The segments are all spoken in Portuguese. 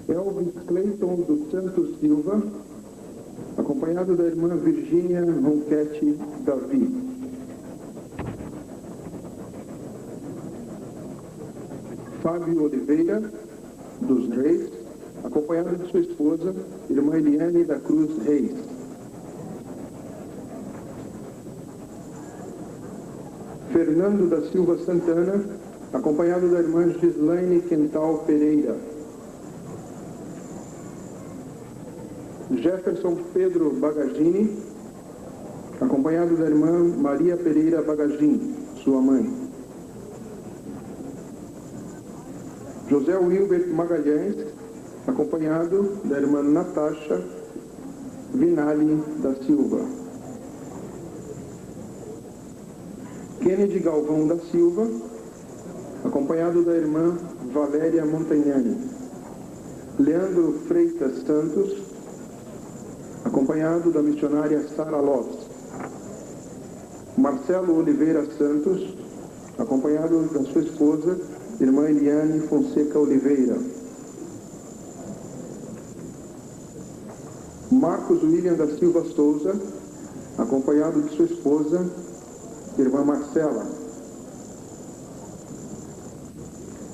Elvis Clayton dos Santos Silva, acompanhado da irmã Virgínia Ronquete Davi. Fábio Oliveira dos Reis, acompanhado de sua esposa, irmã Eliane da Cruz Reis. Fernando da Silva Santana, acompanhado da irmã Gislaine Quental Pereira. Jefferson Pedro Bagagini, acompanhado da irmã Maria Pereira Bagagini, sua mãe. José Wilbert Magalhães, acompanhado da irmã Natasha Vinali da Silva. Kennedy Galvão da Silva, acompanhado da irmã Valéria Montagnani. Leandro Freitas Santos, acompanhado da missionária Sara Lopes. Marcelo Oliveira Santos, acompanhado da sua esposa, irmã Eliane Fonseca Oliveira. Marcos William da Silva Souza, acompanhado de sua esposa, irmã Marcela.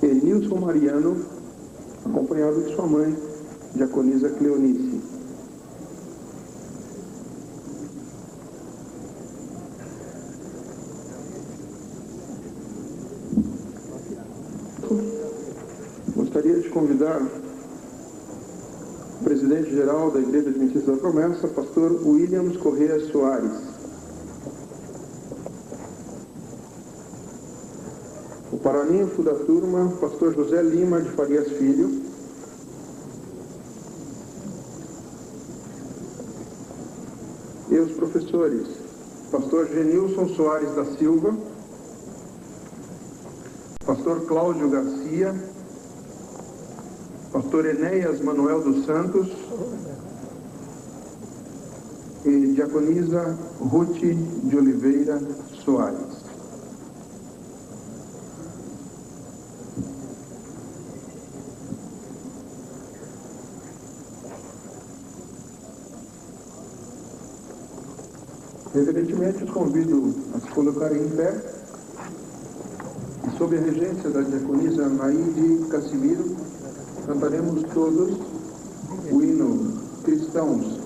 Enilson Mariano, acompanhado de sua mãe, diaconisa Cleonice. Gostaria de convidar o presidente-geral da Igreja Adventista da Promessa, pastor Williams Corrêa Soares. O paraninfo da turma, pastor José Lima de Farias Filho. E os professores, pastor Genilson Soares da Silva, pastor Cláudio Garcia, pastor Enéas Manuel dos Santos e diaconisa Ruth de Oliveira Soares. Reverentemente os convido a se colocarem em pé e, sob a regência da diaconisa Naide Cassimiro, cantaremos todos o hino Cristãos.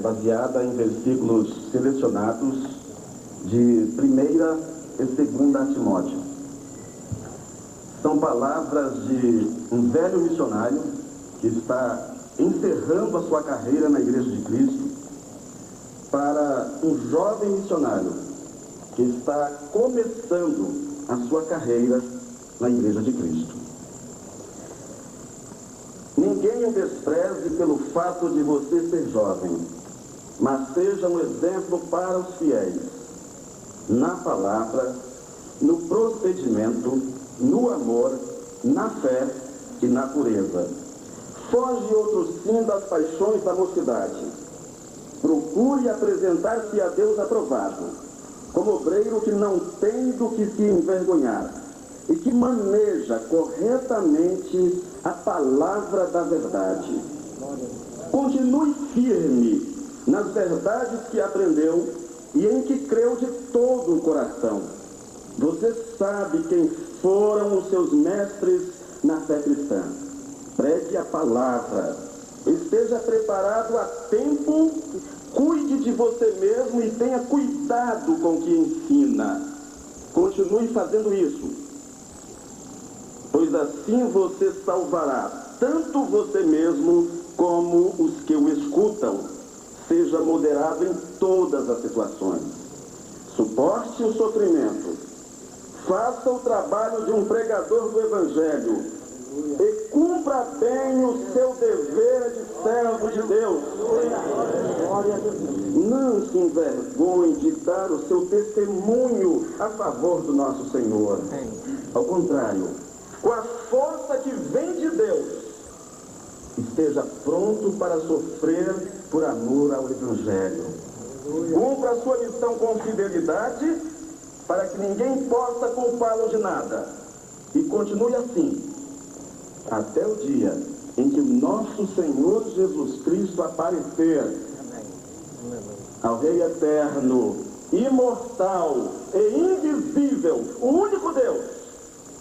Baseada em versículos selecionados de 1ª e 2ª Timóteo. São palavras de um velho missionário que está encerrando a sua carreira na Igreja de Cristo para um jovem missionário que está começando a sua carreira na Igreja de Cristo. Ninguém o despreze pelo fato de você ser jovem, mas seja um exemplo para os fiéis, na palavra, no procedimento, no amor, na fé e na pureza. Foge outro sim das paixões da mocidade. procure apresentar-se a Deus aprovado, como obreiro que não tem do que se envergonhar e que maneja corretamente a palavra da verdade. Continue firme nas verdades que aprendeu e em que creu de todo o coração. Você sabe quem foram os seus mestres na fé cristã. Pregue a palavra. Esteja preparado a tempo. Cuide de você mesmo e tenha cuidado com o que ensina. Continue fazendo isso, pois assim você salvará tanto você mesmo como os que o escutam. Seja moderado em todas as situações. Suporte o sofrimento. Faça o trabalho de um pregador do Evangelho e cumpra bem o seu dever de servo de Deus. Não se envergonhe de dar o seu testemunho a favor do nosso Senhor. Ao contrário, com a força que vem de Deus, esteja pronto para sofrer por amor ao Evangelho. Cumpra a sua missão com fidelidade, para que ninguém possa culpá-lo de nada. E continue assim, até o dia em que o nosso Senhor Jesus Cristo aparecer. Ao Rei eterno, imortal e invisível, o único Deus,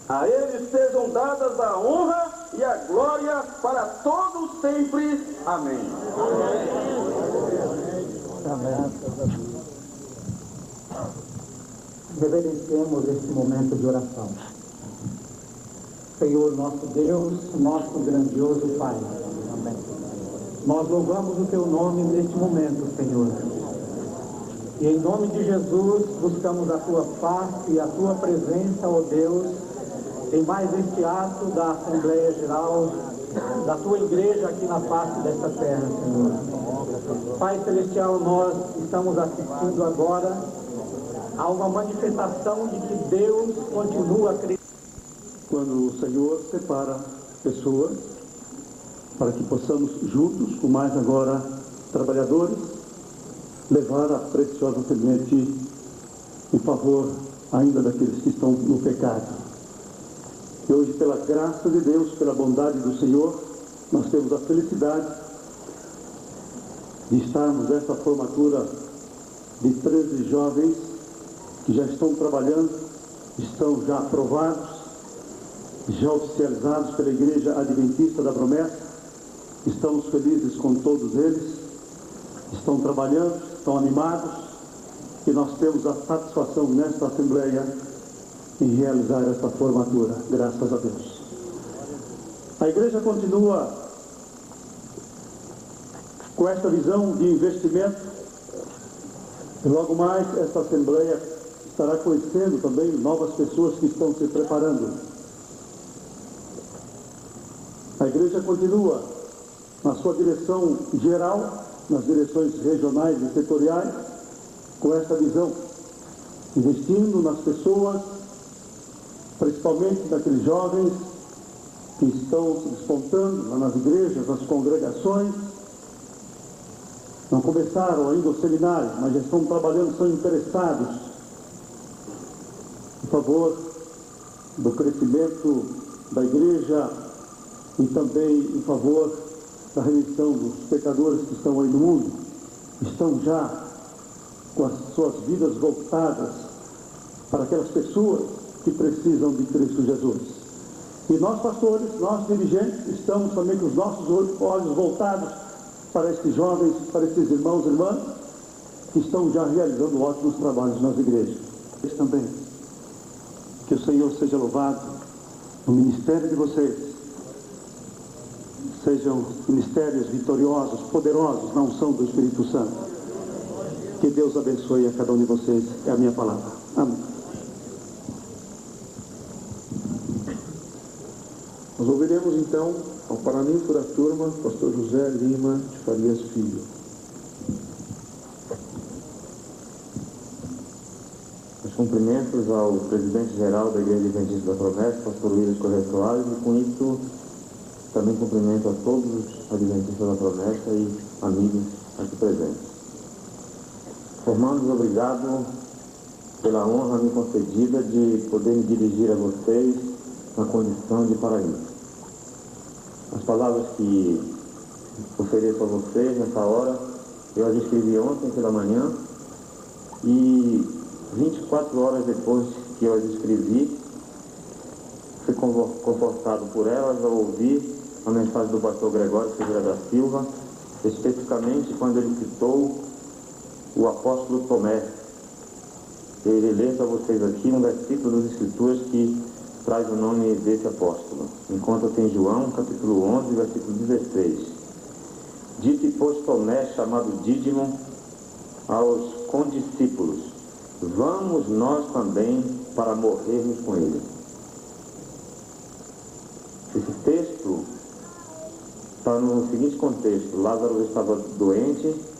a Ele sejam dadas a honra e a glória para todos sempre. Amém. Amém. Reverenciemos este momento de oração. Senhor nosso Deus, nosso grandioso Pai. Amém. Nós louvamos o Teu nome neste momento, Senhor. E em nome de Jesus, buscamos a Tua face e a Tua presença, ó Deus, em mais este ato da Assembleia Geral, da Tua Igreja aqui na face desta terra, Senhor. Pai Celestial, nós estamos assistindo agora a uma manifestação de que Deus continua a crescer. Quando o Senhor separa pessoas para que possamos juntos, com mais agora trabalhadores, levar a preciosa semente em favor ainda daqueles que estão no pecado. E hoje, pela graça de Deus, pela bondade do Senhor, nós temos a felicidade de estarmos nessa formatura de 13 jovens que já estão trabalhando, estão já aprovados, já oficializados pela Igreja Adventista da Promessa. Estamos felizes com todos eles, estão trabalhando, estão animados, e nós temos a satisfação nesta Assembleia em realizar esta formatura, graças a Deus. A Igreja continua com esta visão de investimento, e logo mais esta Assembleia estará conhecendo também novas pessoas que estão se preparando. A Igreja continua na sua direção geral, nas direções regionais e setoriais, com esta visão, investindo nas pessoas, principalmente naqueles jovens que estão se despontando lá nas igrejas, nas congregações. Não começaram ainda o seminário, mas já estão trabalhando, são interessados em favor do crescimento da igreja e também em favor da remissão dos pecadores que estão aí no mundo. Estão já com as suas vidas voltadas para aquelas pessoas que precisam de Cristo Jesus. E nós, pastores, nós dirigentes, estamos também com os nossos olhos voltados para estes jovens, para estes irmãos e irmãs que estão já realizando ótimos trabalhos nas igrejas. Eles também. Que o Senhor seja louvado no ministério de vocês. Sejam ministérios vitoriosos, poderosos na unção do Espírito Santo. Que Deus abençoe a cada um de vocês. É a minha palavra. Amém. Nós ouviremos então ao paraninfo da turma, pastor José Lima de Farias Filho. Os cumprimentos ao presidente-geral da Igreja Adventista da Promessa, pastor Luiz Correia Soares, e com isso também cumprimento a todos os Adventistas da Promessa e amigos aqui presentes. Irmãos, obrigado pela honra me concedida de poder me dirigir a vocês na condição de paraíso. As palavras que ofereço a vocês nessa hora, eu as escrevi ontem pela manhã e 24 horas depois que eu as escrevi, fui confortado por elas ao ouvir a mensagem do pastor Gregório Ferreira da Silva, especificamente quando ele citou o apóstolo Tomé. Eu irei ler para vocês aqui um versículo das Escrituras que traz o nome desse apóstolo. Encontra-se em João, capítulo 11, versículo 16. Disse, pois, Tomé, chamado Dídimo, aos condiscípulos: vamos nós também para morrermos com ele. Esse texto está no seguinte contexto: Lázaro estava doente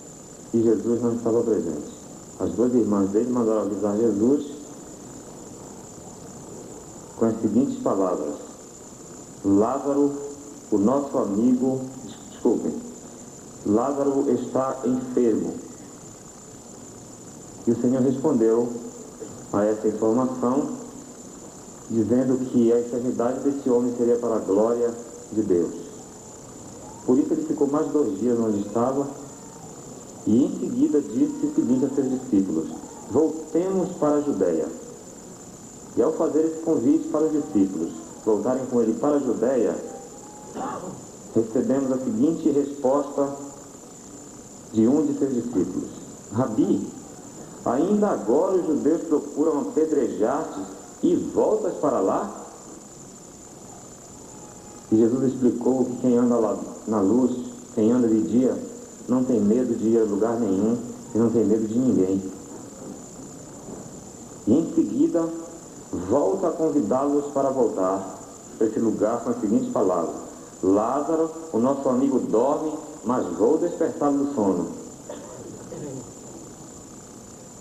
e Jesus não estava presente. As duas irmãs dele mandaram avisar Jesus com as seguintes palavras: Lázaro, o nosso amigo, Lázaro está enfermo. E o Senhor respondeu a essa informação, dizendo que a enfermidade desse homem seria para a glória de Deus. Por isso ele ficou mais 2 dias onde estava, e em seguida disse o seguinte a seus discípulos: voltemos para a Judéia. E ao fazer esse convite para os discípulos voltarem com ele para a Judéia, recebemos a seguinte resposta de um de seus discípulos: Rabi, ainda agora os judeus procuram apedrejar-te e voltas para lá? E Jesus explicou que quem anda lá na luz, quem anda de dia, não tem medo de ir a lugar nenhum e não tem medo de ninguém. E em seguida, volta a convidá-los para voltar para esse lugar com as seguintes palavras: Lázaro, o nosso amigo, dorme, mas vou despertá-lo do sono.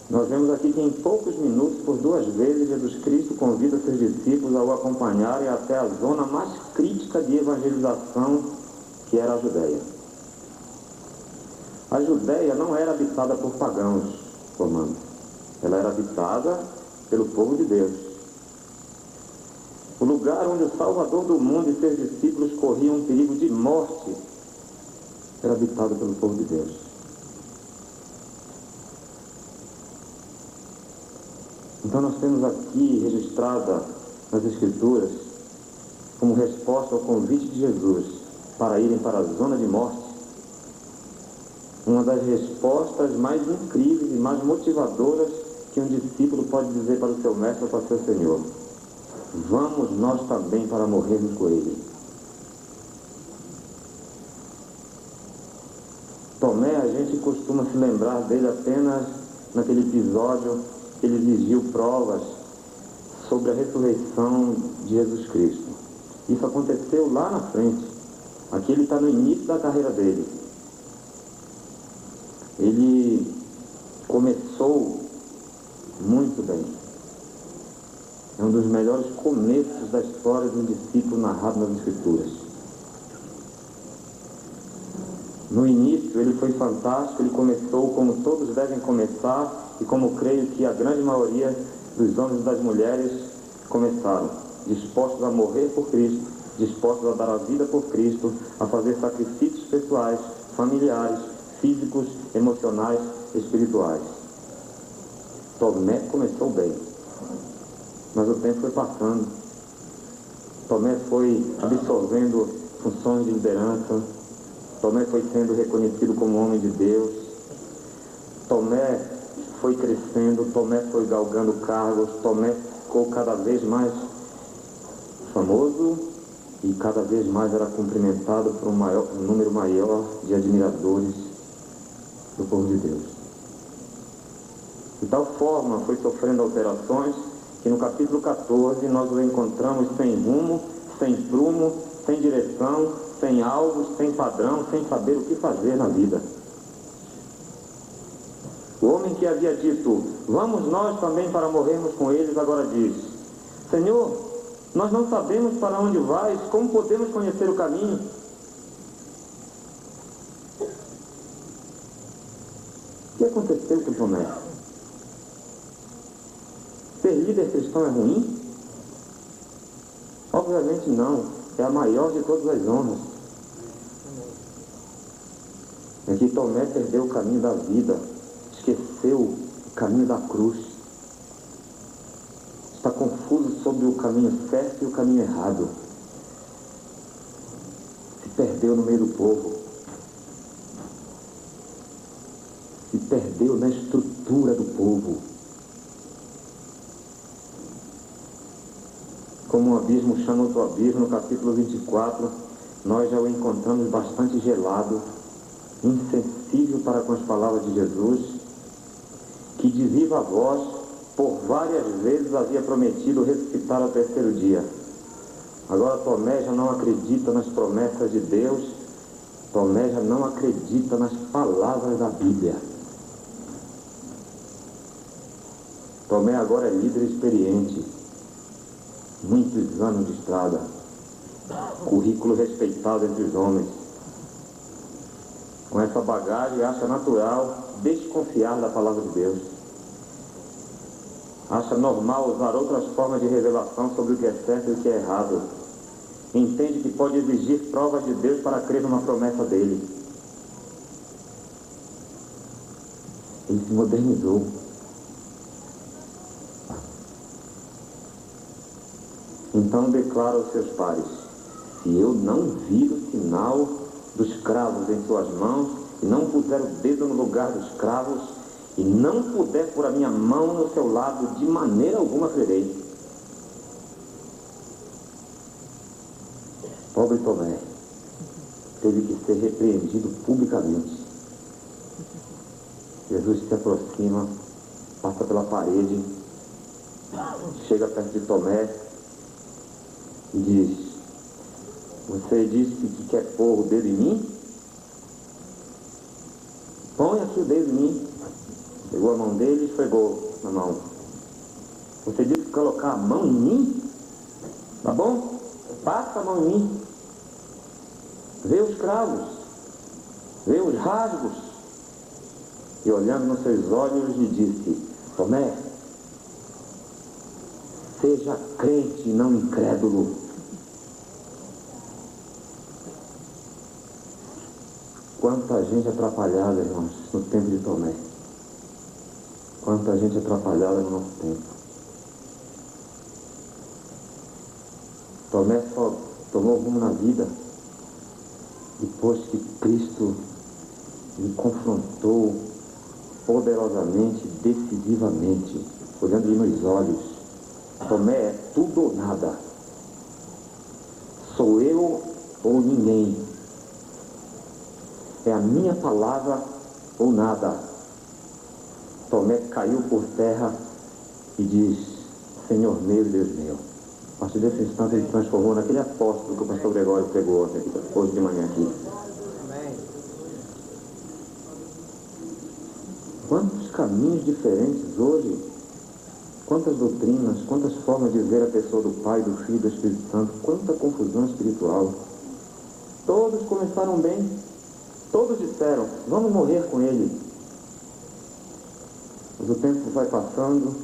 Nós vemos aqui que em poucos minutos, por 2 vezes, Jesus Cristo convida seus discípulos a o acompanharem até a zona mais crítica de evangelização, que era a Judéia. A Judéia não era habitada por pagãos, irmãos. Ela era habitada pelo povo de Deus. O lugar onde o Salvador do mundo e seus discípulos corriam um perigo de morte era habitado pelo povo de Deus. Então nós temos aqui registrada nas Escrituras, como resposta ao convite de Jesus para irem para a zona de morte, uma das respostas mais incríveis e mais motivadoras que um discípulo pode dizer para o seu mestre ou para o seu Senhor: vamos nós também para morrermos com ele. Tomé, a gente costuma se lembrar dele apenas naquele episódio que ele exigiu provas sobre a ressurreição de Jesus Cristo. Isso aconteceu lá na frente. Aqui ele está no início da carreira dele. Ele começou muito bem. É um dos melhores começos da história de um discípulo narrado nas Escrituras. No início ele foi fantástico, ele começou como todos devem começar e como creio que a grande maioria dos homens e das mulheres começaram, dispostos a morrer por Cristo, dispostos a dar a vida por Cristo, a fazer sacrifícios pessoais, familiares, físicos, emocionais, espirituais. Tomé começou bem, mas o tempo foi passando. Tomé foi absorvendo funções de liderança. Tomé foi sendo reconhecido como homem de Deus. Tomé foi crescendo, Tomé foi galgando cargos, Tomé ficou cada vez mais famoso e cada vez mais era cumprimentado por um número maior de admiradores do povo de Deus. De tal forma foi sofrendo alterações que no capítulo 14 nós o encontramos sem rumo, sem prumo, sem direção, sem alvo, sem padrão, sem saber o que fazer na vida. O homem que havia dito: vamos nós também para morrermos com eles, agora diz: Senhor, nós não sabemos para onde vais, como podemos conhecer o caminho? aconteceu com Tomé? Ser líder cristão é ruim? Obviamente não. É a maior de todas as honras. É que Tomé perdeu o caminho da vida, esqueceu o caminho da cruz. Está confuso sobre o caminho certo e o caminho errado. Se perdeu no meio do povo. Se perdeu na estrutura do povo. Como um abismo chama outro abismo, no capítulo 24, nós já o encontramos bastante gelado, insensível para com as palavras de Jesus, que de viva voz, por várias vezes havia prometido ressuscitar ao terceiro dia. Agora Tomé já não acredita nas promessas de Deus, Tomé já não acredita nas palavras da Bíblia. Tomé agora é líder experiente, muitos anos de estrada, currículo respeitado entre os homens. Com essa bagagem, acha natural desconfiar da palavra de Deus. Acha normal usar outras formas de revelação sobre o que é certo e o que é errado. Entende que pode exigir provas de Deus para crer numa promessa dele. Ele se modernizou. Então declara aos seus pares: se eu não vir o sinal dos cravos em suas mãos, e não puser o dedo no lugar dos cravos, e não puder pôr a minha mão no seu lado, de maneira alguma crerei. Pobre Tomé, teve que ser repreendido publicamente. Jesus se aproxima, passa pela parede, chega perto de Tomé e diz: você disse que quer pôr o dedo em mim? Põe aqui o dedo em mim. Pegou a mão dele e esfregou na mão. Você disse que colocar a mão em mim? Tá bom? Passa a mão em mim. Vê os cravos. Vê os rasgos. E olhando nos seus olhos lhe disse: Tomé, seja crente e não incrédulo. Quanta gente atrapalhada, irmãos, no tempo de Tomé. Quanta gente atrapalhada no nosso tempo. Tomé só tomou rumo na vida depois que Cristo lhe confrontou poderosamente, decisivamente, olhando-lhe nos olhos. Tomé é tudo ou nada. Sou eu ou ninguém. É a minha palavra ou nada. Tomé caiu por terra e diz: Senhor meu e Deus meu. A partir desse instante ele se transformou naquele apóstolo que o pastor Gregório pregou hoje de manhã aqui. Quantos caminhos diferentes hoje, quantas doutrinas, quantas formas de ver a pessoa do Pai, do Filho e do Espírito Santo, quanta confusão espiritual. Todos começaram bem, todos disseram: vamos morrer com ele. Mas o tempo vai passando,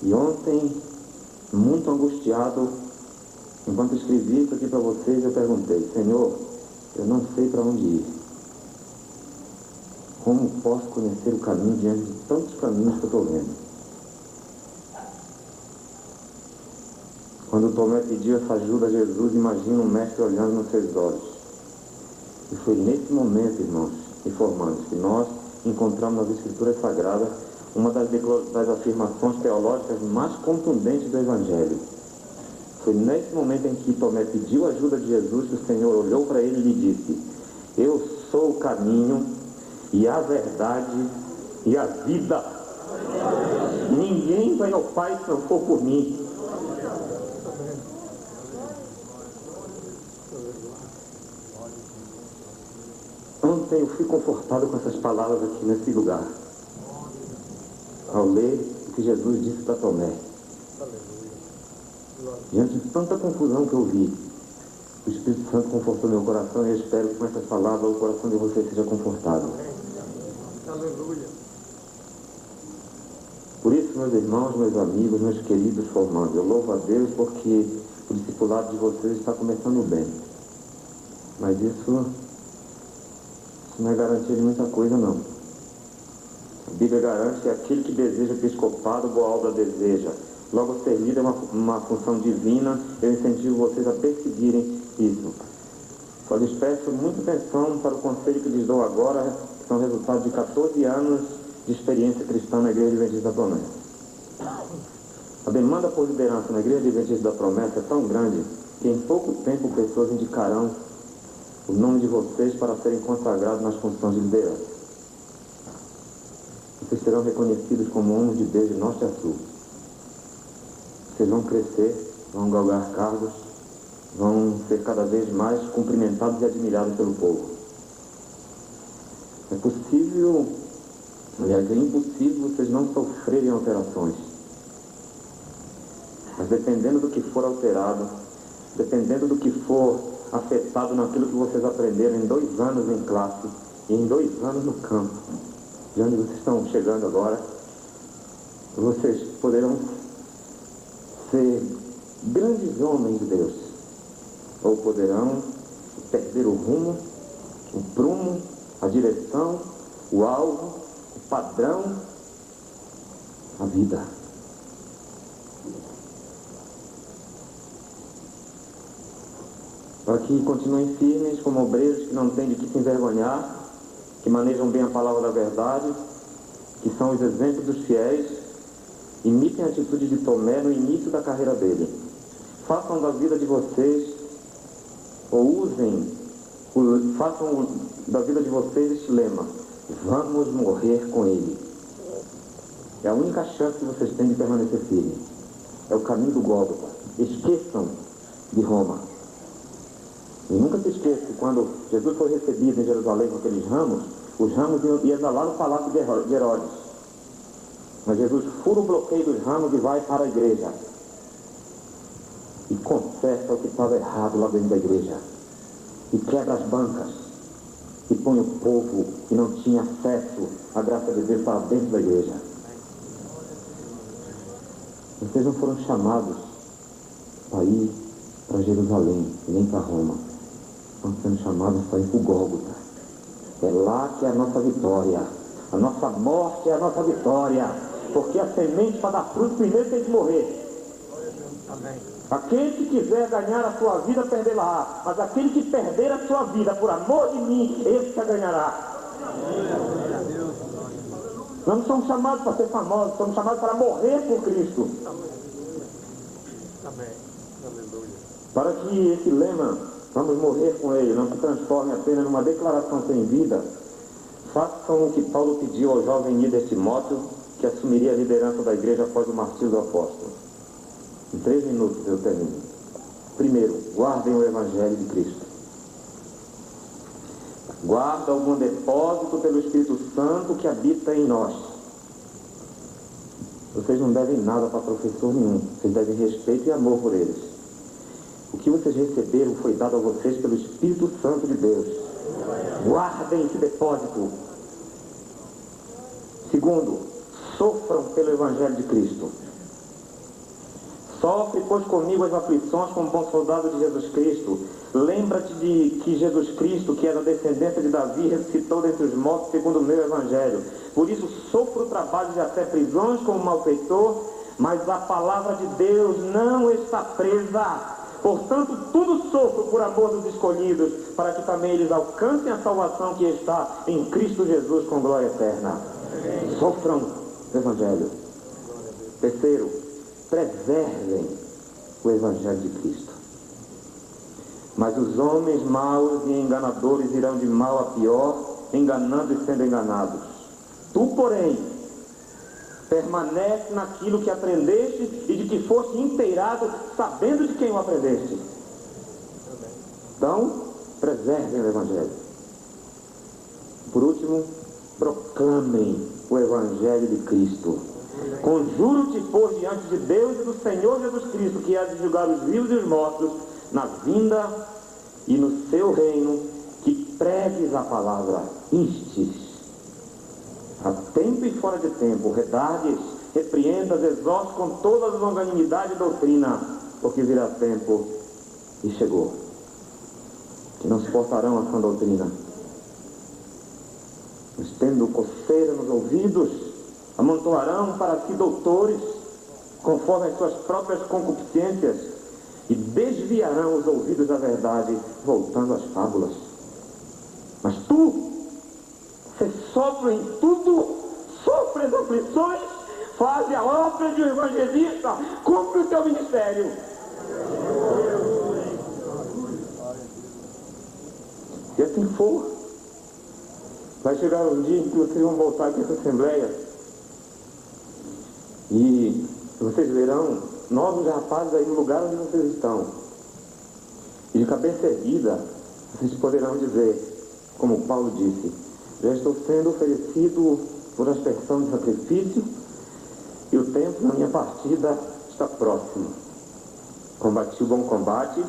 e ontem, muito angustiado, enquanto escrevi isso aqui para vocês, eu perguntei: Senhor, eu não sei para onde ir. Como posso conhecer o caminho diante de tantos caminhos que eu estou vendo? Quando Tomé pediu essa ajuda a Jesus, imagina o mestre olhando nos seus olhos. E foi nesse momento, irmãos, informantes, que nós encontramos nas Escrituras Sagradas uma das afirmações teológicas mais contundentes do Evangelho. Foi nesse momento em que Tomé pediu a ajuda de Jesus que o Senhor olhou para ele e lhe disse: eu sou o caminho e a verdade e a vida. Ninguém vai ao Pai se não for por mim. Ontem eu fui confortado com essas palavras aqui nesse lugar, ao ler o que Jesus disse para Tomé. Diante de tanta confusão que eu vi, o Espírito Santo confortou meu coração, e eu espero que com essas palavras o coração de vocês seja confortado. Por isso, meus irmãos, meus amigos, meus queridos formandos, eu louvo a Deus porque o discipulado de vocês está começando bem. Mas isso não é garantia de muita coisa, não. A Bíblia garante que aquele que deseja episcopado, boa obra deseja. Logo, ser líder é uma função divina. Eu incentivo vocês a perseguirem isso. Só lhes peço muita atenção para o conselho que lhes dou agora, que são resultados de 14 anos de experiência cristã na Igreja Adventista da Promessa. A demanda por liderança na Igreja Adventista da Promessa é tão grande que em pouco tempo pessoas indicarão o nome de vocês para serem consagrados nas funções de liderança. Vocês serão reconhecidos como homens de Deus de norte a sul. Vocês vão crescer, vão galgar cargos, vão ser cada vez mais cumprimentados e admirados pelo povo. É possível, aliás, é impossível vocês não sofrerem alterações. Mas dependendo do que for alterado, dependendo do que for afetado naquilo que vocês aprenderam em 2 anos em classe e em 2 anos no campo, de onde vocês estão chegando agora, vocês poderão ser grandes homens de Deus, ou poderão perder o rumo, o prumo, a direção, o alvo, o padrão, a vida. Para que continuem firmes como obreiros que não têm de que se envergonhar, que manejam bem a palavra da verdade, que são os exemplos dos fiéis, imitem a atitude de Tomé no início da carreira dele. Façam da vida de vocês, ou façam da vida de vocês este lema: vamos morrer com ele. É a única chance que vocês têm de permanecer firmes. É o caminho do Gólgota. Esqueçam de Roma. E nunca se esqueça que quando Jesus foi recebido em Jerusalém com aqueles ramos, os ramos iam lá no palácio de Herodes. Mas Jesus fura o bloqueio dos ramos e vai para a igreja. E confessa o que estava errado lá dentro da igreja. E quebra as bancas. E põe o povo que não tinha acesso à graça de Deus para dentro da igreja. Vocês não foram chamados para ir para Jerusalém, nem para Roma. Estão sendo chamados para ir para o Gólgota. É lá que é a nossa vitória. A nossa morte é a nossa vitória. Porque a semente para dar fruto primeiro tem que morrer. Amém. Aquele que quiser ganhar a sua vida, perdê-la. Mas aquele que perder a sua vida por amor de mim, esse que a ganhará. Nós não somos chamados para ser famosos, somos chamados para morrer por Cristo. Amém. Para que esse lema, vamos morrer com ele, não se transforme apenas numa declaração sem vida, façam o que Paulo pediu ao jovem líder Timóteo, que assumiria a liderança da igreja após o martírio do apóstolo. Em 3 minutos eu termino. Primeiro, guardem o Evangelho de Cristo. Guarda algum depósito pelo Espírito Santo que habita em nós. Vocês não devem nada para professor nenhum. Vocês devem respeito e amor por eles. O que vocês receberam foi dado a vocês pelo Espírito Santo de Deus. Guardem esse depósito. Segundo, sofram pelo Evangelho de Cristo. Sofre, pois, comigo as aflições como bom soldado de Jesus Cristo. Lembra-te de que Jesus Cristo, que era descendente de Davi, ressuscitou dentre os mortos segundo o meu Evangelho. Por isso sofro trabalhos e até prisões como malfeitor, mas a palavra de Deus não está presa. Portanto, tudo sofro por amor dos escolhidos, para que também eles alcancem a salvação que está em Cristo Jesus com glória eterna. Sofram o Evangelho. Terceiro, preservem o Evangelho de Cristo. Mas os homens maus e enganadores irão de mal a pior, enganando e sendo enganados. Tu, porém, permanece naquilo que aprendeste e de que foste inteirado, sabendo de quem o aprendeste. Então, preservem o Evangelho. Por último, proclamem o Evangelho de Cristo. Conjuro-te, pois, diante de Deus e do Senhor Jesus Cristo, que há de julgar os vivos e os mortos, na vinda e no seu reino, que pregues a palavra, instes a tempo e fora de tempo, redargues, repreendas, exortes com toda a longanimidade e doutrina, porque virá tempo e chegou, que não suportarão a sã doutrina, mas tendo coceira nos ouvidos, amontoarão para si doutores, conforme as suas próprias concupiscências, e desviarão os ouvidos da verdade, voltando às fábulas. Mas tu, você sofre em tudo, sofre as aflições, faz a obra de um evangelista, cumpre o teu ministério. E assim for, vai chegar um dia em que vocês vão voltar aqui essa assembleia e vocês verão novos rapazes aí no lugar onde vocês estão. E de cabeça erguida, vocês poderão dizer, como Paulo disse, já estou sendo oferecido por aspersão de sacrifício e o tempo da minha partida está próximo. Combati o bom combate,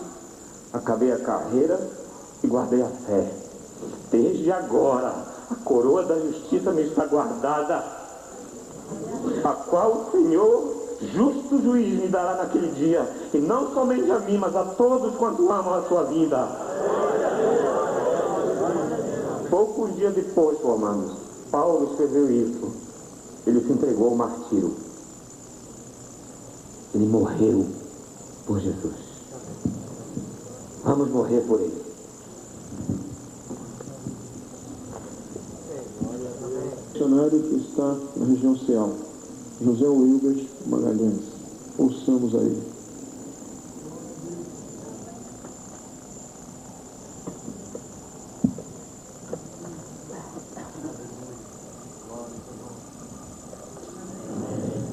acabei a carreira e guardei a fé. Desde agora, a coroa da justiça me está guardada, a qual o Senhor, justo juiz, me dará naquele dia, e não somente a mim, mas a todos quanto amam a sua vida. Poucos dias depois, irmãos, Paulo escreveu isso. Ele se entregou ao martírio. Ele morreu por Jesus. Vamos morrer por ele. Missionário que está na região Ceal, José Wilbert Magalhães. Ouçamos a ele.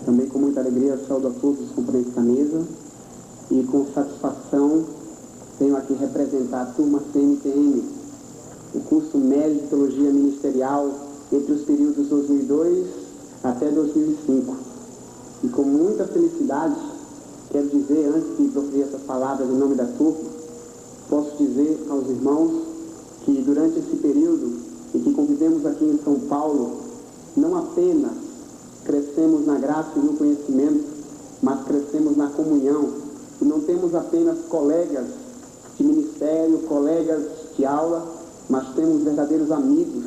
Também com muita alegria saúdo a todos os componentes da mesa e com satisfação venho aqui representar a turma CMTM, o curso médio de Teologia Ministerial entre os períodos 2002 até 2005. E com muita felicidade, quero dizer, antes de proferir essas palavras em nome da turma, posso dizer aos irmãos que durante esse período em que convivemos aqui em São Paulo, não apenas crescemos na graça e no conhecimento, mas crescemos na comunhão. E não temos apenas colegas de ministério, colegas de aula, mas temos verdadeiros amigos,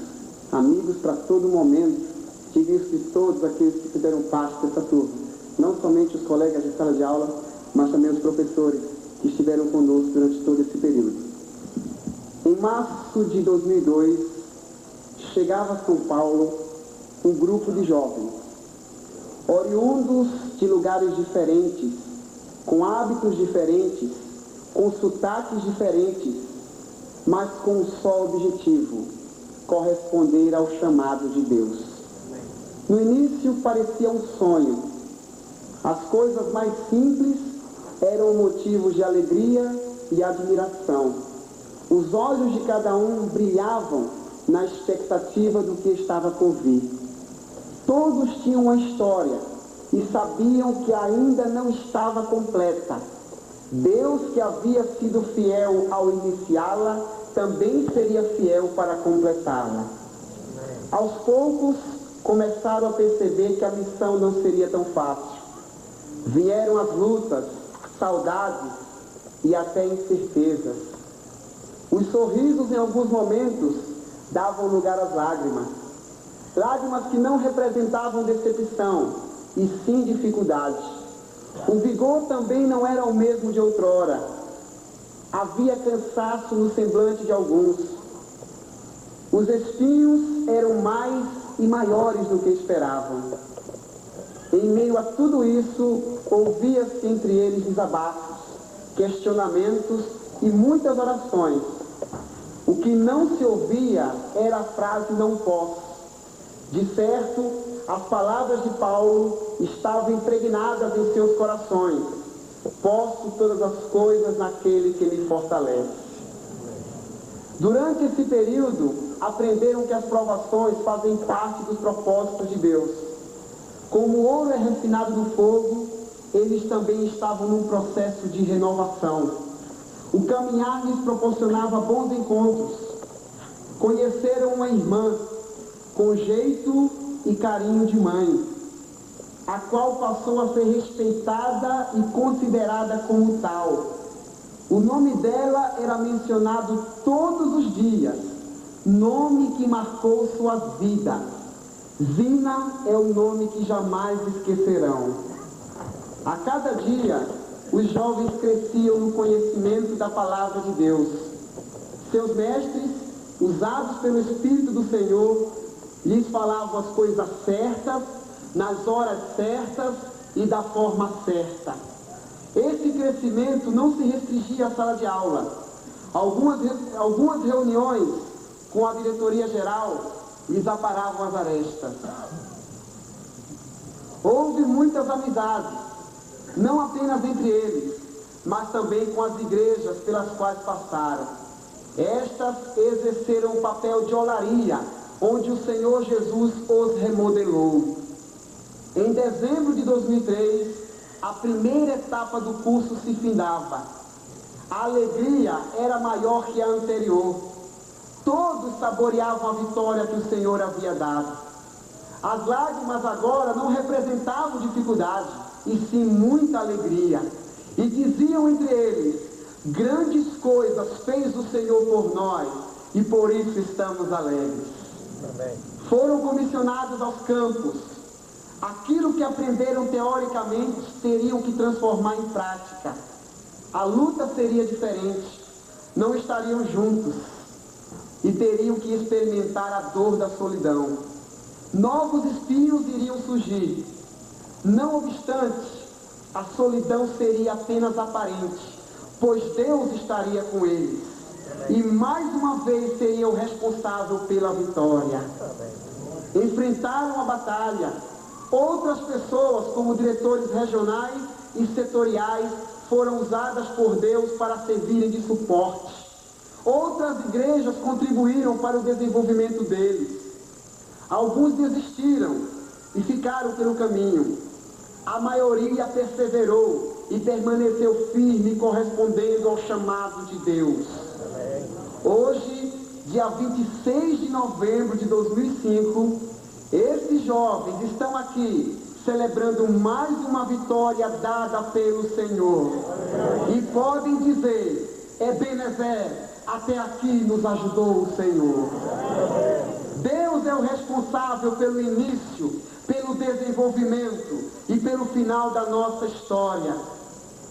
amigos para todo momento. Digo isso de todos aqueles que fizeram parte dessa turma. Não somente os colegas de sala de aula, mas também os professores que estiveram conosco durante todo esse período. Em março de 2002, chegava a São Paulo um grupo de jovens, oriundos de lugares diferentes, com hábitos diferentes, com sotaques diferentes, mas com um só objetivo: corresponder ao chamado de Deus. No início parecia um sonho. As coisas mais simples eram motivos de alegria e admiração. Os olhos de cada um brilhavam na expectativa do que estava por vir. Todos tinham uma história e sabiam que ainda não estava completa. Deus, que havia sido fiel ao iniciá-la, também seria fiel para completá-la. Aos poucos, começaram a perceber que a missão não seria tão fácil. Vieram as lutas, saudades e até incertezas. Os sorrisos, em alguns momentos, davam lugar às lágrimas. Lágrimas que não representavam decepção, e sim dificuldade. O vigor também não era o mesmo de outrora. Havia cansaço no semblante de alguns. Os espinhos eram mais e maiores do que esperavam. Em meio a tudo isso, ouvia-se entre eles desabafos, questionamentos e muitas orações. O que não se ouvia era a frase "não posso". De certo, as palavras de Paulo estavam impregnadas em seus corações. Posso todas as coisas naquele que me fortalece. Durante esse período, aprenderam que as provações fazem parte dos propósitos de Deus. Como o ouro é refinado no fogo, eles também estavam num processo de renovação. O caminhar lhes proporcionava bons encontros. Conheceram uma irmã com jeito e carinho de mãe, a qual passou a ser respeitada e considerada como tal. O nome dela era mencionado todos os dias, nome que marcou sua vida. Zina é o nome que jamais esquecerão. A cada dia, os jovens cresciam no conhecimento da palavra de Deus. Seus mestres, usados pelo Espírito do Senhor, lhes falavam as coisas certas, nas horas certas e da forma certa. Esse crescimento não se restringia à sala de aula. Algumas reuniões com a diretoria geral lhes aparavam as arestas. Houve muitas amizades, não apenas entre eles, mas também com as igrejas pelas quais passaram. Estas exerceram o papel de olaria, onde o Senhor Jesus os remodelou. Em dezembro de 2003, a primeira etapa do curso se findava. A alegria era maior que a anterior. Todos saboreavam a vitória que o Senhor havia dado. As lágrimas agora não representavam dificuldade, e sim muita alegria. E diziam entre eles: grandes coisas fez o Senhor por nós, e por isso estamos alegres. Amém. Foram comissionados aos campos. Aquilo que aprenderam teoricamente teriam que transformar em prática. A luta seria diferente. Não estariam juntos e teriam que experimentar a dor da solidão. Novos espinhos iriam surgir. Não obstante, a solidão seria apenas aparente, pois Deus estaria com eles. E mais uma vez seria o responsável pela vitória. Enfrentaram a batalha. Outras pessoas, como diretores regionais e setoriais, foram usadas por Deus para servirem de suporte. Outras igrejas contribuíram para o desenvolvimento deles. Alguns desistiram e ficaram pelo caminho. A maioria perseverou e permaneceu firme, correspondendo ao chamado de Deus. Hoje, dia 26 de novembro de 2005, esses jovens estão aqui celebrando mais uma vitória dada pelo Senhor. E podem dizer: Ebenezer, até aqui nos ajudou o Senhor. Deus é o responsável pelo início, pelo desenvolvimento e pelo final da nossa história.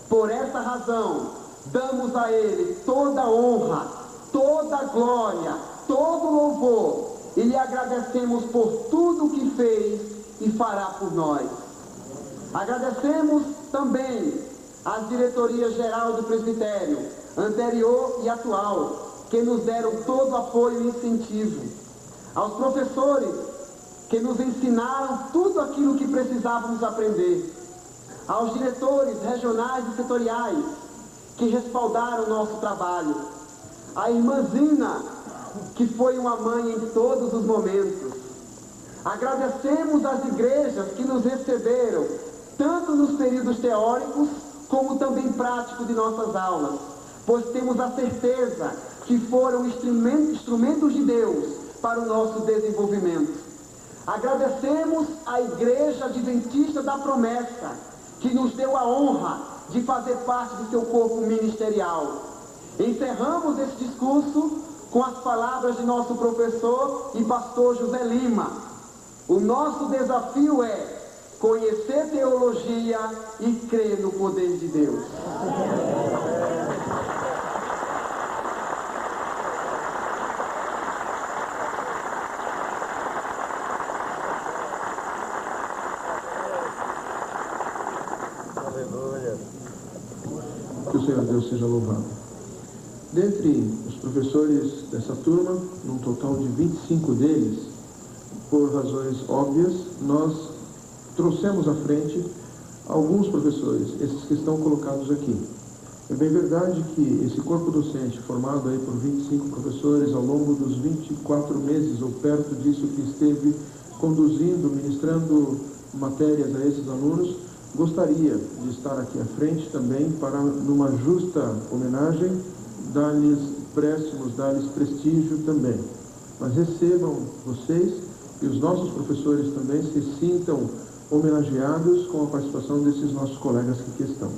Por essa razão, damos a Ele toda a honra, toda a glória, todo o louvor, e lhe agradecemos por tudo o que fez e fará por nós. Agradecemos também às diretorias geral do presbitério, anterior e atual, que nos deram todo o apoio e incentivo. Aos professores, que nos ensinaram tudo aquilo que precisávamos aprender. Aos diretores regionais e setoriais, que respaldaram o nosso trabalho. A irmã Zina, que foi uma mãe em todos os momentos. Agradecemos às igrejas que nos receberam, tanto nos períodos teóricos, como também práticos de nossas aulas, pois temos a certeza que foram instrumentos de Deus para o nosso desenvolvimento. Agradecemos à Igreja Adventista da Promessa, que nos deu a honra de fazer parte do seu corpo ministerial. Encerramos esse discurso com as palavras de nosso professor e pastor José Lima. O nosso desafio é conhecer teologia e crer no poder de Deus. Que o Senhor Deus seja louvado. Dentre os professores dessa turma, num total de 25 deles, por razões óbvias, nós trouxemos à frente alguns professores, esses que estão colocados aqui. É bem verdade que esse corpo docente, formado aí por 25 professores, ao longo dos 24 meses ou perto disso que esteve conduzindo, ministrando matérias a esses alunos, gostaria de estar aqui à frente também para, numa justa homenagem, dar-lhes préstimos, dar-lhes prestígio também. Mas recebam vocês que os nossos professores também se sintam homenageados com a participação desses nossos colegas que aqui estão.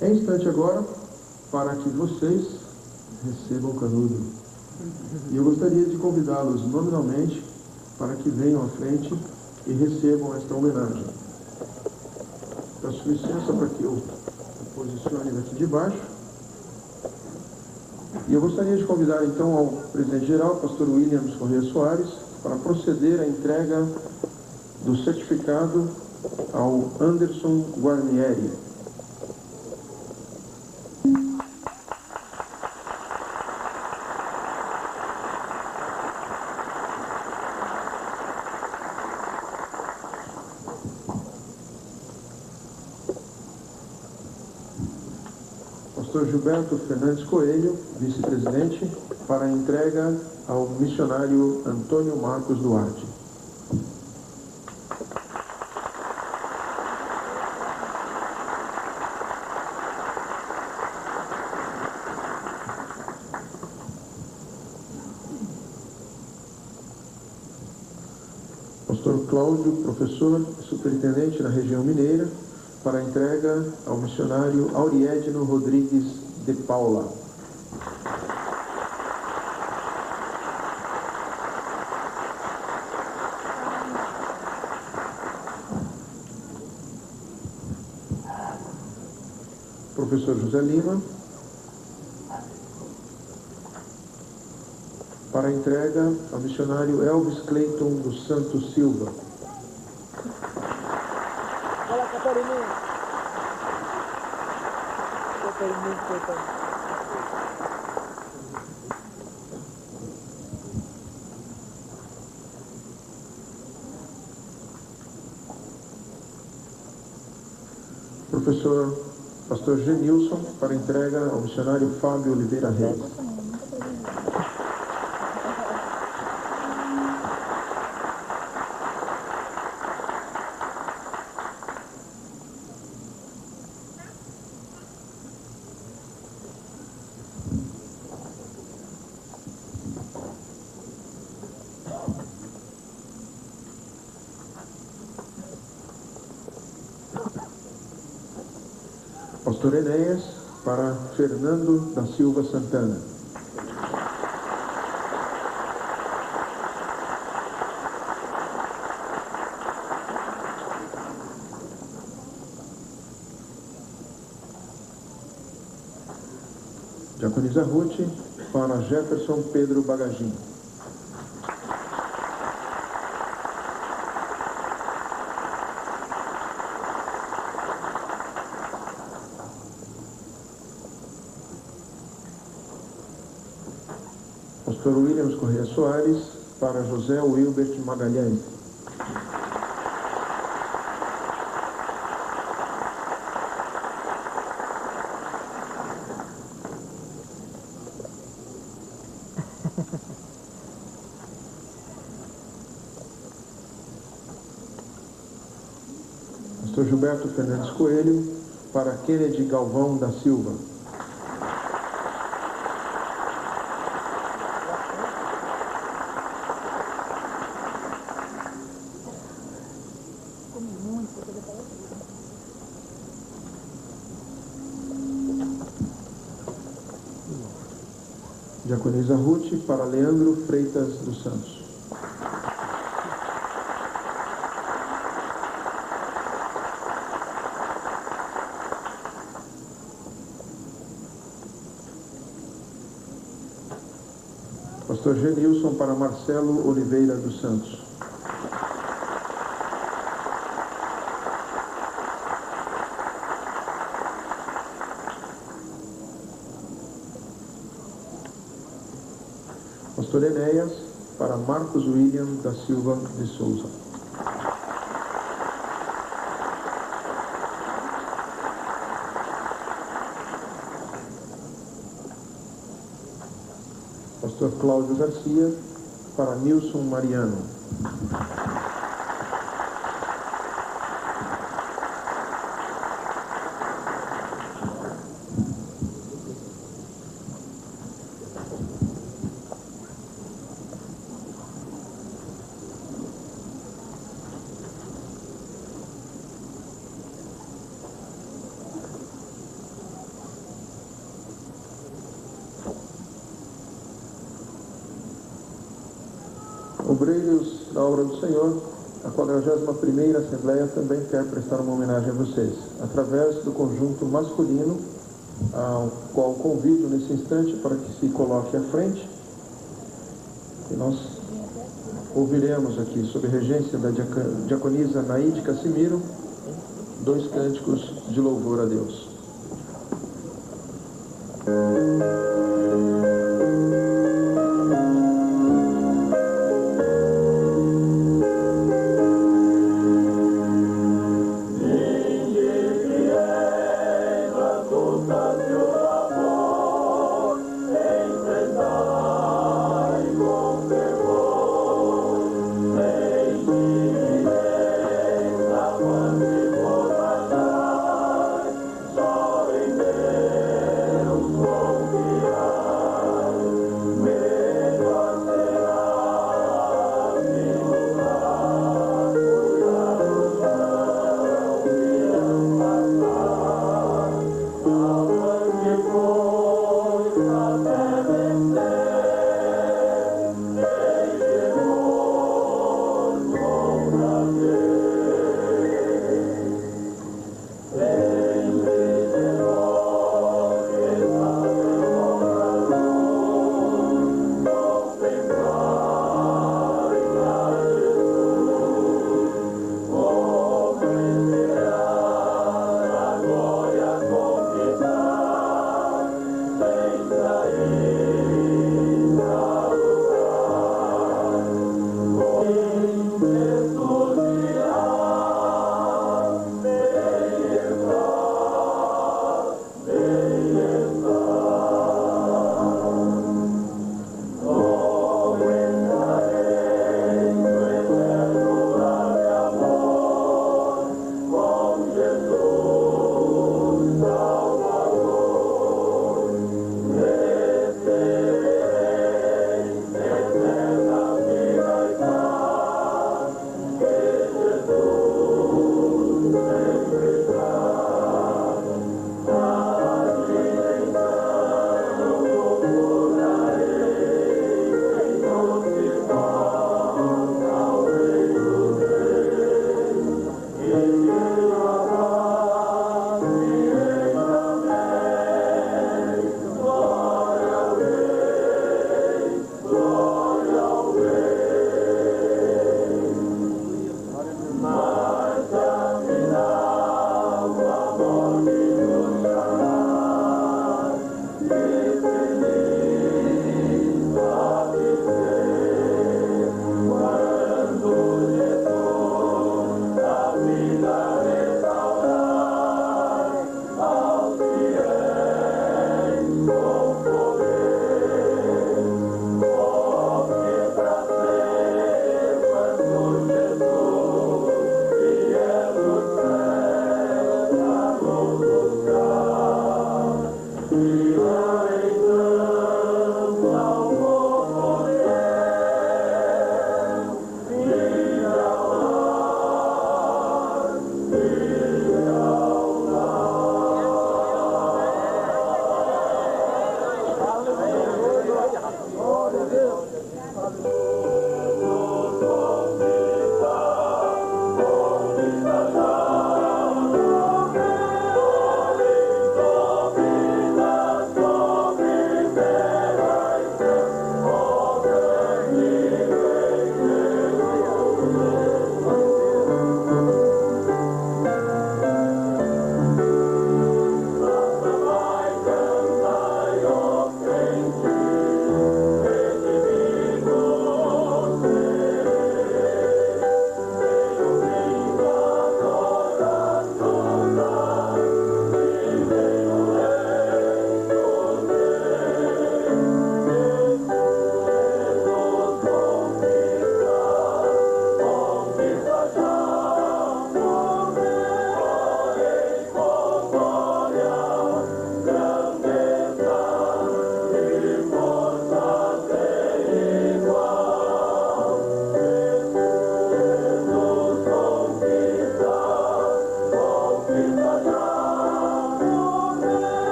É instante agora para que vocês recebam o canudo. E eu gostaria de convidá-los nominalmente para que venham à frente e recebam esta homenagem. Peço licença para que eu posicione daqui de baixo. E eu gostaria de convidar então ao presidente-geral, pastor Williams Corrêa Soares, para proceder à entrega do certificado ao Anderson Guarnieri. Pastor Gilberto Fernandes Coelho, vice-presidente, para a entrega ao missionário Antônio Marcos Duarte. Pastor Cláudio, professor e superintendente na região mineira, para a entrega ao missionário Auriedno Rodrigues de Paula. Professor José Lima, para a entrega ao missionário Elvis Cleiton dos Santos Silva. Olá, Catarina. Professor Pastor Genilson, para entrega ao missionário Fábio Oliveira Reis. Pastor Enéas, para Fernando da Silva Santana. Diaconisa Ruth, para Jefferson Pedro Bagagim. Pastor Williams Corrêa Soares, para José Wilbert Magalhães. Pastor Gilberto Fernandes Coelho, para Kennedy Galvão da Silva. Diaconisa Ruth, para Leandro Freitas dos Santos. Pastor Genilson, para Marcelo Oliveira dos Santos. Pastor Enéas, para Marcos William da Silva de Souza. Pastor Cláudio Garcia, para Nilson Mariano. Obreiros da obra do Senhor, a 41ª Assembleia também quer prestar uma homenagem a vocês, através do conjunto masculino, ao qual convido nesse instante para que se coloque à frente. E nós ouviremos aqui, sob a regência da diaconisa Naide Cassimiro, 2 cânticos de louvor a Deus. Só em Deus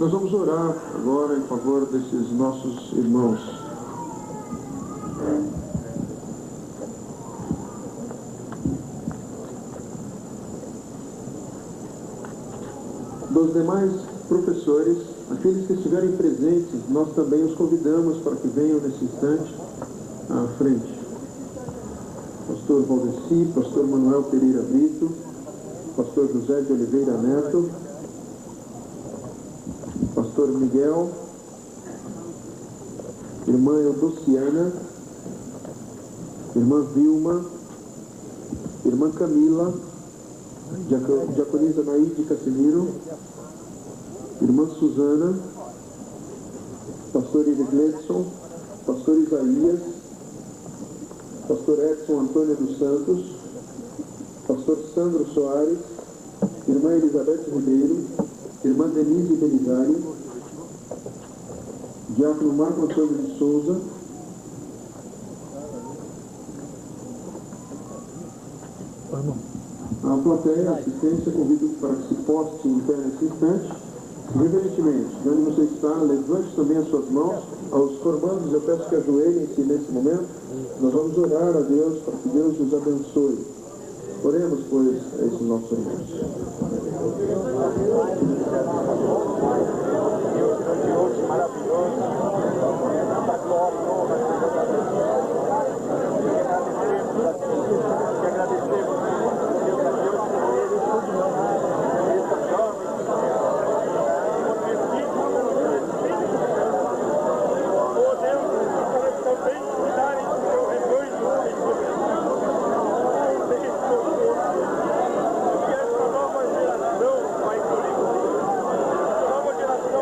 Nós vamos orar agora em favor desses nossos irmãos. Dos demais professores, aqueles que estiverem presentes, nós também os convidamos para que venham nesse instante à frente. Pastor Valdeci, Pastor Manuel Pereira Brito, Pastor José de Oliveira Neto, Pastor Miguel, Irmã Eudociana, Irmã Vilma, Irmã Camila, Diaconisa Naide Casimiro, Irmã Suzana, Pastor Irigledson, Pastor Isaías, Pastor Edson Antônio dos Santos, Pastor Sandro Soares, Irmã Elizabeth Ribeiro, Irmã Denise Belisário, Diácono Marco Antônio de Souza, a plateia, a assistência, convido para que se poste em pé nesse instante. Reverentemente, de onde você está, levante também as suas mãos. Aos formandos, eu peço que ajoelhem-se nesse momento. Nós vamos orar a Deus para que Deus os abençoe. Oremos, pois, a esses nossos irmãos. Deus grandioso, maravilhoso, da glória e honra, te agradecemos, Deus, a Deus por eles, essas jovens, oh Deus, para também cuidarem do teu rebanho, que essa nova geração vai essa nova geração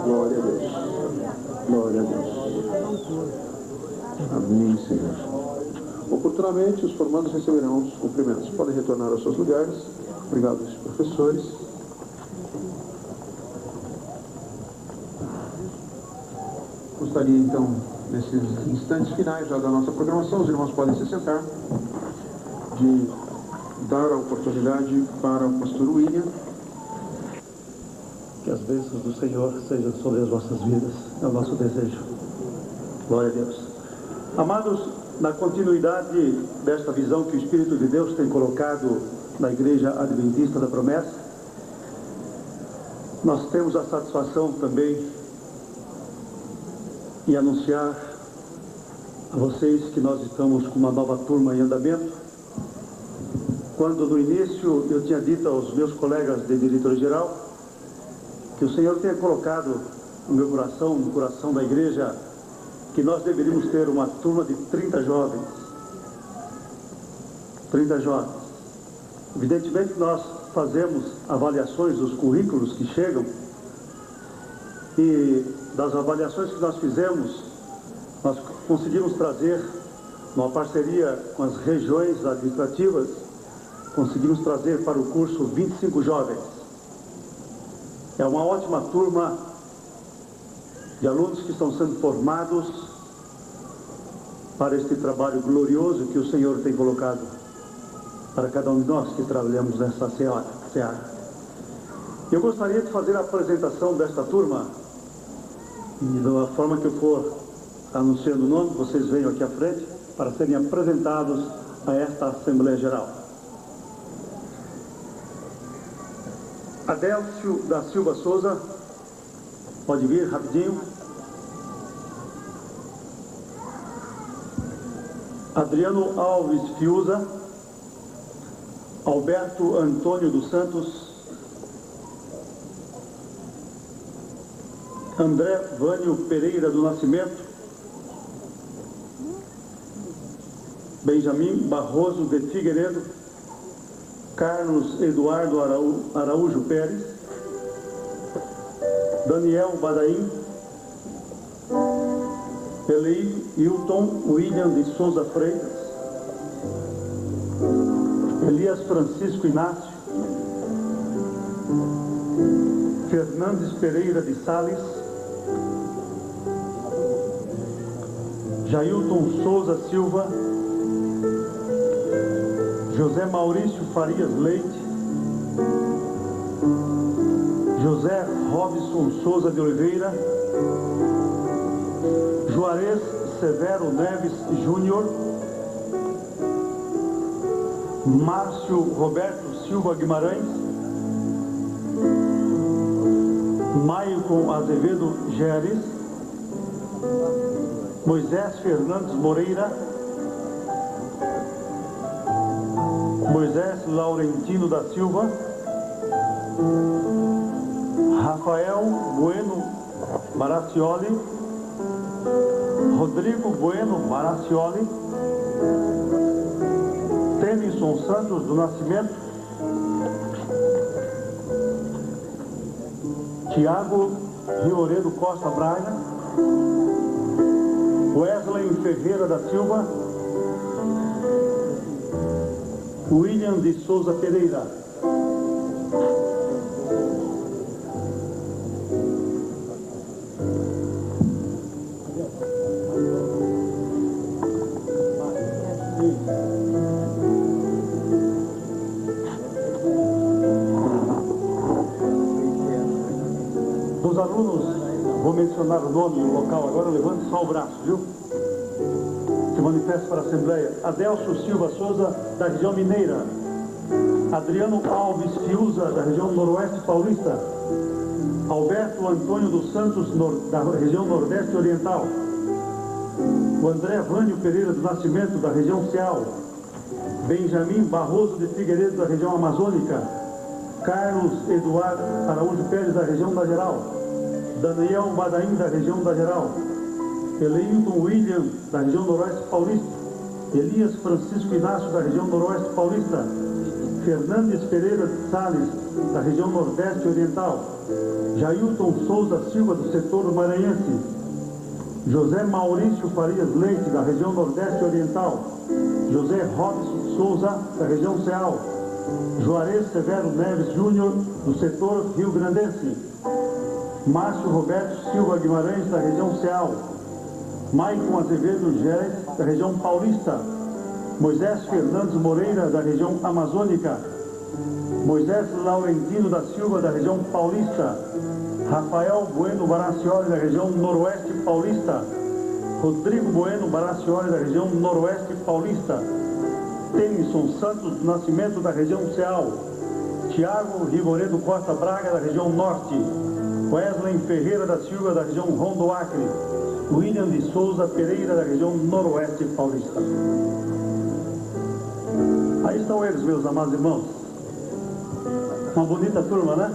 Glória a Deus. Glória a Deus. Amém, Senhor. Oportunamente, os formandos receberão os cumprimentos. Podem retornar aos seus lugares. Obrigado, professores. Gostaria, então, nesses instantes finais já da nossa programação, os irmãos podem se sentar, de dar a oportunidade para o pastor William. Que as bênçãos do Senhor sejam sobre as vossas vidas, é o nosso desejo. Glória a Deus. Amados, na continuidade desta visão que o Espírito de Deus tem colocado na Igreja Adventista da Promessa, nós temos a satisfação também em anunciar a vocês que nós estamos com uma nova turma em andamento. Quando no início eu tinha dito aos meus colegas de diretoria geral que o Senhor tenha colocado no meu coração, no coração da igreja, que nós deveríamos ter uma turma de 30 jovens. 30 jovens. Evidentemente nós fazemos avaliações dos currículos que chegam e das avaliações que nós fizemos, nós conseguimos trazer, numa parceria com as regiões administrativas, conseguimos trazer para o curso 25 jovens. É uma ótima turma de alunos que estão sendo formados para este trabalho glorioso que o Senhor tem colocado para cada um de nós que trabalhamos nessa seara. Eu gostaria de fazer a apresentação desta turma e da forma que eu for anunciando o nome, vocês venham aqui à frente para serem apresentados a esta Assembleia Geral. Adélcio da Silva Souza, pode vir rapidinho. Adriano Alves Fiuza, Alberto Antônio dos Santos, André Vânio Pereira do Nascimento, Benjamin Barroso de Figueiredo, Carlos Eduardo Araújo Pérez, Daniel Badaim, Hilton William de Souza Freitas, Elias Francisco Inácio, Fernandes Pereira de Sales, Jailton Souza Silva, José Maurício Farias Leite, José Robson Souza de Oliveira, Juarez Severo Neves Júnior, Márcio Roberto Silva Guimarães, Maicon Azevedo Geres, Moisés Fernandes Moreira, Moisés Laurentino da Silva, Rafael Bueno Maracioli, Rodrigo Bueno Maracioli, Tennyson Santos do Nascimento, Tiago Rioredo Costa Braga, Wesley Ferreira da Silva, William de Souza Pereira. Dos alunos, vou mencionar o nome e o local agora, levante só o braço, viu? Se manifesta para a Assembleia. Adelcio Silva Souza, da região mineira. Adriano Alves Fiuza, da região noroeste paulista. Alberto Antônio dos Santos, da região nordeste oriental. O André Vânio Pereira do Nascimento, da região Ceal. Benjamin Barroso de Figueiredo, da região amazônica. Carlos Eduardo Araújo Pérez, da região da Geral. Daniel Badaim, da região da Geral. Hilton William, da região noroeste paulista. Elias Francisco Inácio, da região noroeste paulista. Fernandes Pereira de Sales, da região nordeste oriental. Jailton Souza Silva, do setor maranhense. José Maurício Farias Leite, da região nordeste oriental. José Robson Souza, da região Ceal. Juarez Severo Neves Júnior, do setor rio-grandense. Márcio Roberto Silva Guimarães, da região Ceal. Maicon Azevedo Geres, da região paulista. Moisés Fernandes Moreira, da região amazônica. Moisés Laurentino da Silva, da região paulista. Rafael Bueno Baracioli, da região noroeste paulista. Rodrigo Bueno Baracioli, da região noroeste paulista. Tennyson Santos do Nascimento, da região Ceal. Tiago Rigoredo Costa Braga, da região norte. Wesley Ferreira da Silva, da região Rondo Acre. William de Souza Pereira, da região noroeste paulista. Aí estão eles, meus amados irmãos. Uma bonita turma, né?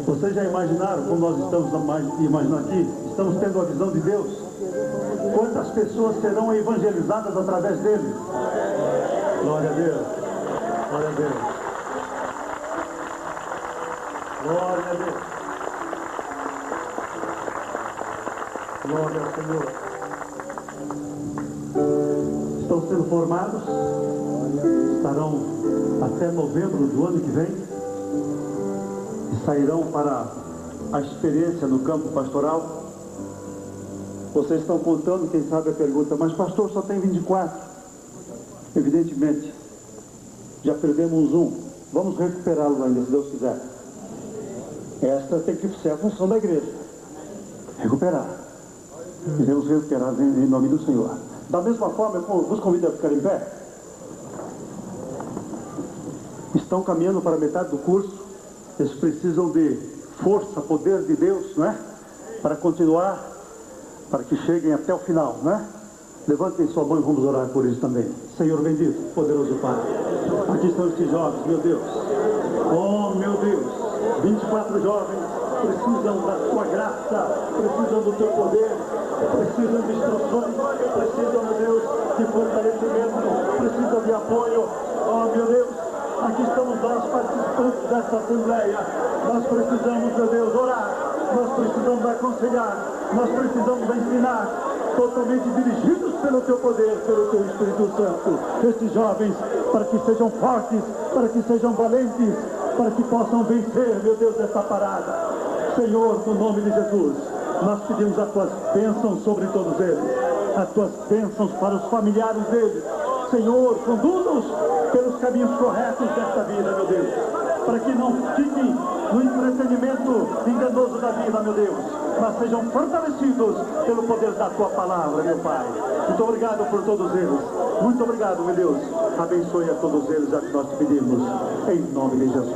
Vocês já imaginaram, como nós estamos imaginando aqui, estamos tendo a visão de Deus? Quantas pessoas serão evangelizadas através deles? Glória a Deus. Glória a Deus. Glória a Deus. Glória ao Senhor. Estão sendo formados, estarão até novembro do ano que vem e sairão para a experiência no campo pastoral. Vocês estão contando, quem sabe a pergunta, mas pastor, só tem 24. Evidentemente, já perdemos um. Vamos recuperá-lo ainda, se Deus quiser. Esta tem que ser a função da igreja. Recuperar. Iremos recuperar em nome do Senhor. Da mesma forma, eu vos convido a ficar em pé. Estão caminhando para a metade do curso. Eles precisam de força, poder de Deus, não é? Para continuar, para que cheguem até o final, não é? Levantem sua mão e vamos orar por eles também. Senhor bendito, poderoso Pai, aqui estão estes jovens, meu Deus. Oh, meu Deus, 24 jovens precisam da tua graça, precisam do teu poder, precisam de instruções, precisam, meu Deus, de fortalecimento, precisam de apoio. Oh, meu Deus, aqui estamos nós, participantes desta Assembleia. Nós precisamos, meu Deus, orar, nós precisamos aconselhar, nós precisamos ensinar, totalmente dirigidos pelo teu poder, pelo teu Espírito Santo, estes jovens, para que sejam fortes, para que sejam valentes, para que possam vencer, meu Deus, essa parada. Senhor, no nome de Jesus, nós pedimos as tuas bênçãos sobre todos eles, as tuas bênçãos para os familiares deles. Senhor, conduza-os pelos caminhos corretos desta vida, meu Deus, para que não fiquem no entretenimento enganoso da vida, meu Deus, mas sejam fortalecidos pelo poder da tua palavra, meu Pai. Muito obrigado por todos eles. Muito obrigado, meu Deus. Abençoe a todos eles, a que nós te pedimos, em nome de Jesus.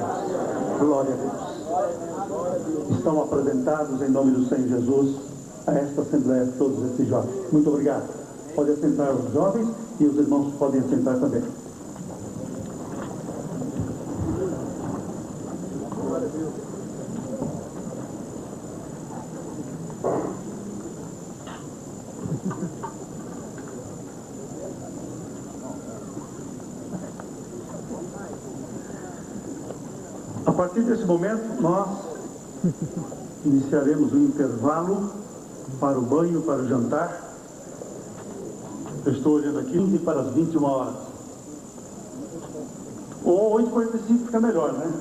Glória a Deus. Estão apresentados, em nome do Senhor Jesus, a esta Assembleia, todos esses jovens. Muito obrigado. Podem assentar os jovens e os irmãos podem assentar também. A partir desse momento, nós iniciaremos um intervalo para o banho, para o jantar. Eu estou olhando aqui, 15 para as 21 horas. Ou 8h45 fica melhor, né?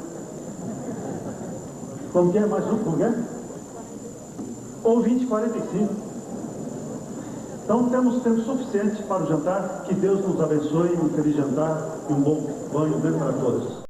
Como que é? Mais um, como que é? Ou 20h45. Então temos tempo suficiente para o jantar. Que Deus nos abençoe, um feliz jantar e um bom banho para todos.